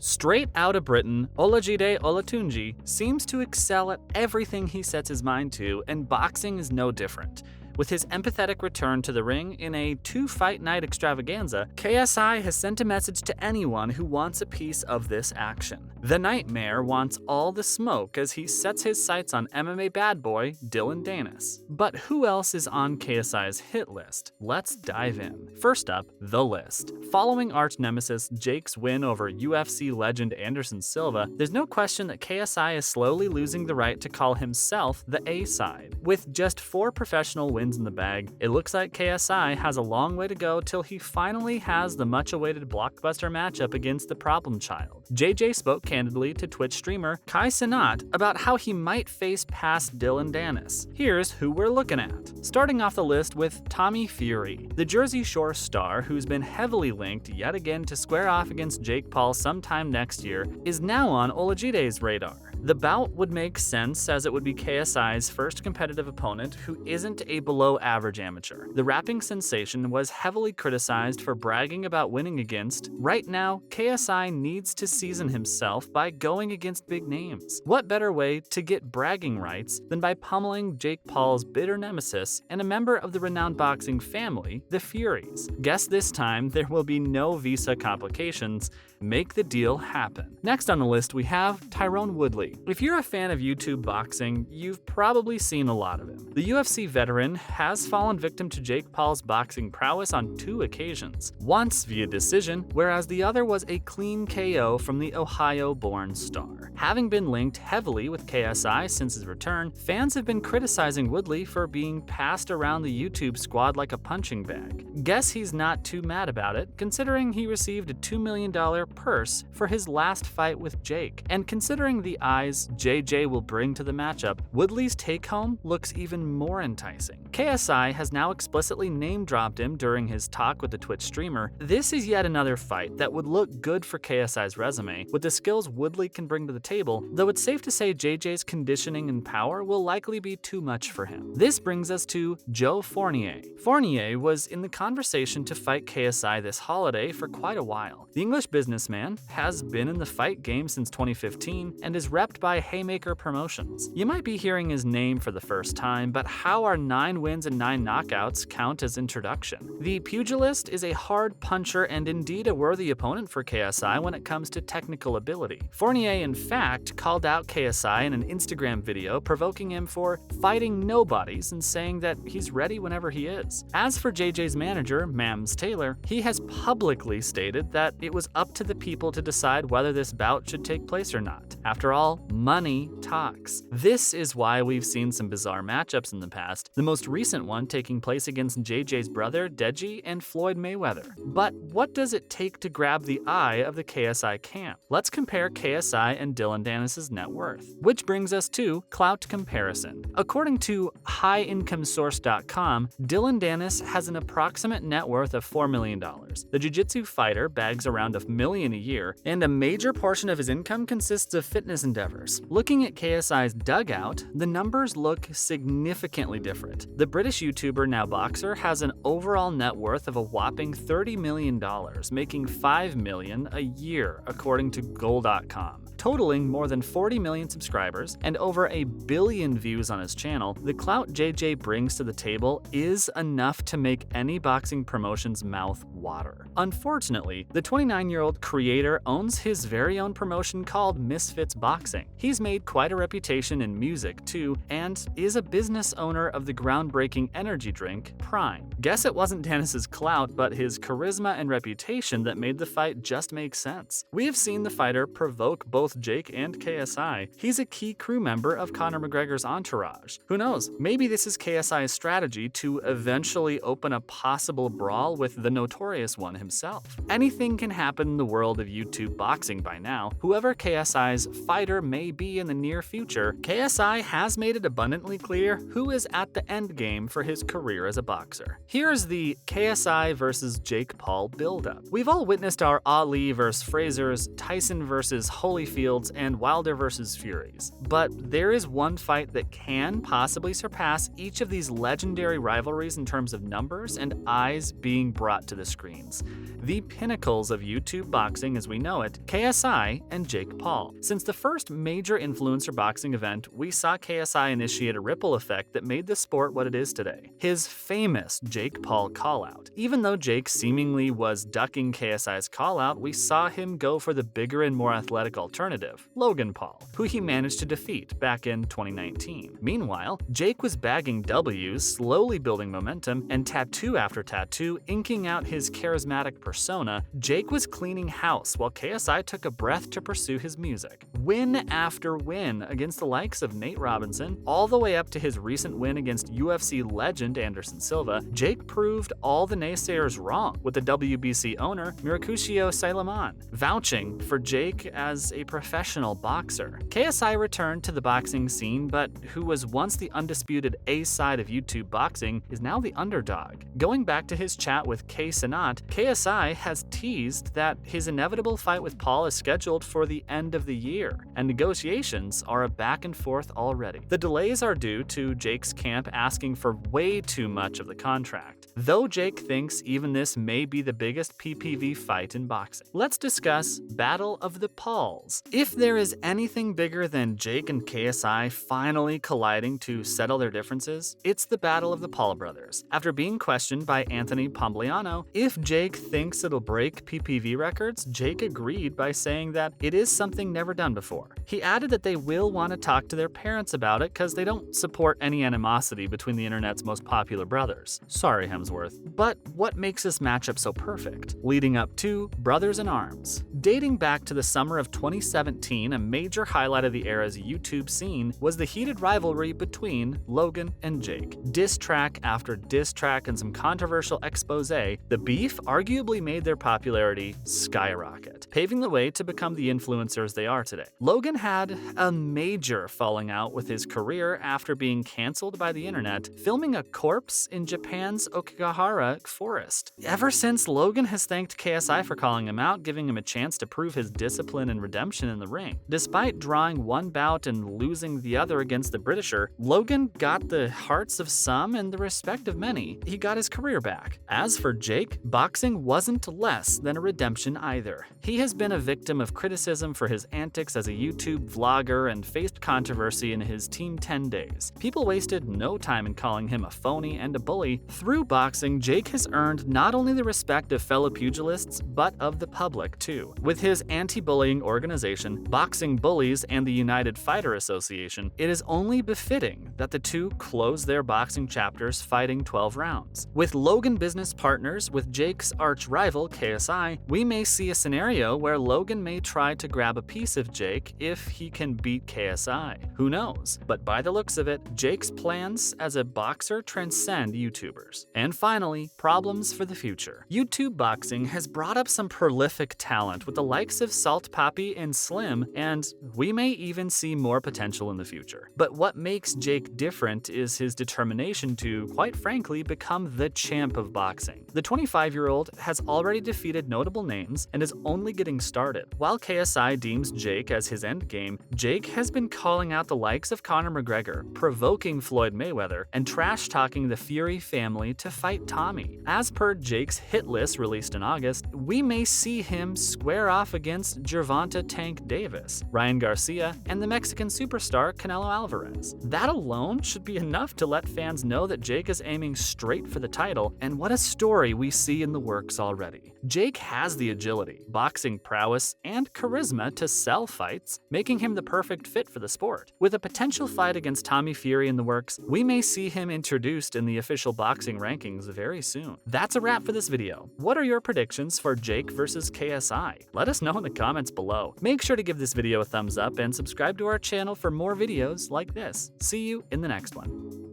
Straight out of Britain, Olajide Olatunji seems to excel at everything he sets his mind to, and boxing is no different. With his empathetic return to the ring in a 2-fight night extravaganza, KSI has sent a message to anyone who wants a piece of this action. The Nightmare wants all the smoke as he sets his sights on MMA bad boy Dillon Danis. But who else is on KSI's hit list? Let's dive in. First up, the list. Following arch nemesis Jake's win over UFC legend Anderson Silva, there's no question that KSI is slowly losing the right to call himself the A-side. With just 4 professional wins in the bag, it looks like KSI has a long way to go till he finally has the much-awaited blockbuster matchup against the problem child. JJ spoke candidly to Twitch streamer Kai Cenat about how he might face past Dillon Danis. Here's who we're looking at. Starting off the list with Tommy Fury. The Jersey Shore star, who's been heavily linked yet again to square off against Jake Paul sometime next year, is now on Olajide's radar. The bout would make sense as it would be KSI's first competitive opponent who isn't a below-average amateur. The rapping sensation was heavily criticized for bragging about winning against. Right now, KSI needs to season himself by going against big names. What better way to get bragging rights than by pummeling Jake Paul's bitter nemesis and a member of the renowned boxing family, the Furies? Guess this time there will be no visa complications. Make the deal happen. Next on the list, we have Tyrone Woodley. If you're a fan of YouTube boxing, you've probably seen a lot of him. The UFC veteran has fallen victim to Jake Paul's boxing prowess on 2 occasions, once via decision, whereas the other was a clean KO from the Ohio-born star. Having been linked heavily with KSI since his return, fans have been criticizing Woodley for being passed around the YouTube squad like a punching bag. Guess he's not too mad about it, considering he received a $2 million purse for his last fight with Jake. And considering the eyes JJ will bring to the matchup, Woodley's take-home looks even more enticing. KSI has now explicitly name-dropped him during his talk with the Twitch streamer. This is yet another fight that would look good for KSI's resume, with the skills Woodley can bring to the table, though it's safe to say JJ's conditioning and power will likely be too much for him. This brings us to Joe Fournier. Fournier was in the conversation to fight KSI this holiday for quite a while. The English businessman has been in the fight game since 2015 and is repped by Haymaker Promotions. You might be hearing his name for the first time, but how are 9 wins and 9 knockouts count as introduction? The pugilist is a hard puncher and indeed a worthy opponent for KSI when it comes to technical ability. Fournier, in fact, called out KSI in an Instagram video, provoking him for fighting nobodies and saying that he's ready whenever he is. As for JJ's manager, Mams Taylor, he has publicly stated that it was up to the people to decide whether this bout should take place or not. After all, money talks. This is why we've seen some bizarre matchups in the past, the most recent one taking place against JJ's brother, Deji, and Floyd Mayweather. But what does it take to grab the eye of the KSI camp? Let's compare KSI and Dillon Danis' net worth. Which brings us to clout comparison. According to HighIncomeSource.com, Dillon Danis has an approximate net worth of $4 million. The jiu-jitsu fighter bags around $1 million a year, and a major portion of his income consists of fitness endeavors. Looking at KSI's dugout, the numbers look significantly different. The British YouTuber now boxer has an overall net worth of a whopping $30 million, making $5 million a year, according to Goal.com. Totaling more than 40 million subscribers and over 1 billion views on his channel, the clout JJ brings to the table is enough to make any boxing promotion's mouth water. Unfortunately, the 29-year-old creator owns his very own promotion called Misfits Boxing. He's made quite a reputation in music too, and is a business owner of the groundbreaking energy drink Prime. Guess it wasn't Danis' clout, but his charisma and reputation that made the fight just make sense. We have seen the fighter provoke both Jake and KSI. He's a key crew member of Conor McGregor's entourage. Who knows, maybe this is KSI's strategy to eventually open a possible brawl with the notorious one himself. Anything can happen in the world of YouTube boxing by now. Whoever KSI's fighter may be in the near future, KSI has made it abundantly clear who is at the end game for his career as a boxer. Here's the KSI versus Jake Paul buildup. We've all witnessed our Ali versus Frazier's, Tyson versus Holyfield Holyfields and Wilder vs. Furies. But there is one fight that can possibly surpass each of these legendary rivalries in terms of numbers and eyes being brought to the screens. The pinnacles of YouTube boxing as we know it, KSI and Jake Paul. Since the first major influencer boxing event, we saw KSI initiate a ripple effect that made the sport what it is today. His famous Jake Paul callout. Even though Jake seemingly was ducking KSI's callout, we saw him go for the bigger and more athletic alternative, Logan Paul, who he managed to defeat back in 2019. Meanwhile, Jake was bagging W's, slowly building momentum, and tattoo after tattoo, inking out his charismatic persona. Jake was cleaning house while KSI took a breath to pursue his music. Win after win against the likes of Nate Robinson, all the way up to his recent win against UFC legend Anderson Silva, Jake proved all the naysayers wrong, with the WBC owner Mirakushio Sailaman vouching for Jake as a professional boxer. KSI returned to the boxing scene, but who was once the undisputed A side of YouTube boxing is now the underdog. Going back to his chat with KSI, KSI has teased that his inevitable fight with Paul is scheduled for the end of the year, and negotiations are a back and forth already. The delays are due to Jake's camp asking for way too much of the contract, though Jake thinks even this may be the biggest PPV fight in boxing. Let's discuss Battle of the Pauls. If there is anything bigger than Jake and KSI finally colliding to settle their differences, it's the Battle of the Paul brothers. After being questioned by Anthony Pompliano if Jake thinks it'll break PPV records, Jake agreed by saying that it is something never done before. He added that they will want to talk to their parents about it because they don't support any animosity between the internet's most popular brothers. Sorry, Hemsworth. But what makes this matchup so perfect? Leading up to Brothers in Arms. Dating back to the summer of 2017, a major highlight of the era's YouTube scene was the heated rivalry between Logan and Jake. Diss track after diss track and some controversial expose, the beef arguably made their popularity skyrocket, paving the way to become the influencers they are today. Logan had a major falling out with his career after being canceled by the internet, filming a corpse in Japan's Okigahara forest. Ever since, Logan has thanked KSI for calling him out, giving him a chance to prove his discipline and redemption in the ring. Despite drawing one bout and losing the other against the Britisher, Logan got the hearts of some and the respect of many. He got his career back. As for Jake, boxing wasn't less than a redemption either. He has been a victim of criticism for his antics as a YouTube vlogger and faced controversy in his Team 10 days. People wasted no time in calling him a phony and a bully. Through boxing, Jake has earned not only the respect of fellow pugilists, but of the public too. With his anti-bullying organization, Boxing Bullies and the United Fighter Association, it is only befitting that the two close their boxing chapters fighting 12 rounds. With Logan business partners with Jake's arch-rival KSI, we may see a scenario where Logan may try to grab a piece of Jake if he can beat KSI. Who knows? But by the looks of it, Jake's plans as a boxer transcend YouTubers. And finally, problems for the future. YouTube boxing has brought up some prolific talent with the likes of Salt Papi and Slim, and we may even see more potential in the future. But what makes Jake different is his determination to, quite frankly, become the champ of boxing. The 25-year-old has already defeated notable names and is only getting started. While KSI deems Jake as his endgame, Jake has been calling out the likes of Conor McGregor, provoking Floyd Mayweather, and trash-talking the Fury family to fight Tommy. As per Jake's hit list released in August, we may see him square off against Gervonta Tank Davis, Ryan Garcia, and the Mexican superstar Canelo Alvarez. That alone should be enough to let fans know that Jake is aiming straight for the title, and what a story we see in the works already. Jake has the agility, boxing prowess, and charisma to sell fights, making him the perfect fit for the sport. With a potential fight against Tommy Fury in the works, we may see him introduced in the official boxing rankings very soon. That's a wrap for this video. What are your predictions for Jake versus KSI? Let us know in the comments below. Make sure to give this video a thumbs up and subscribe to our channel for more videos like this. See you in the next one.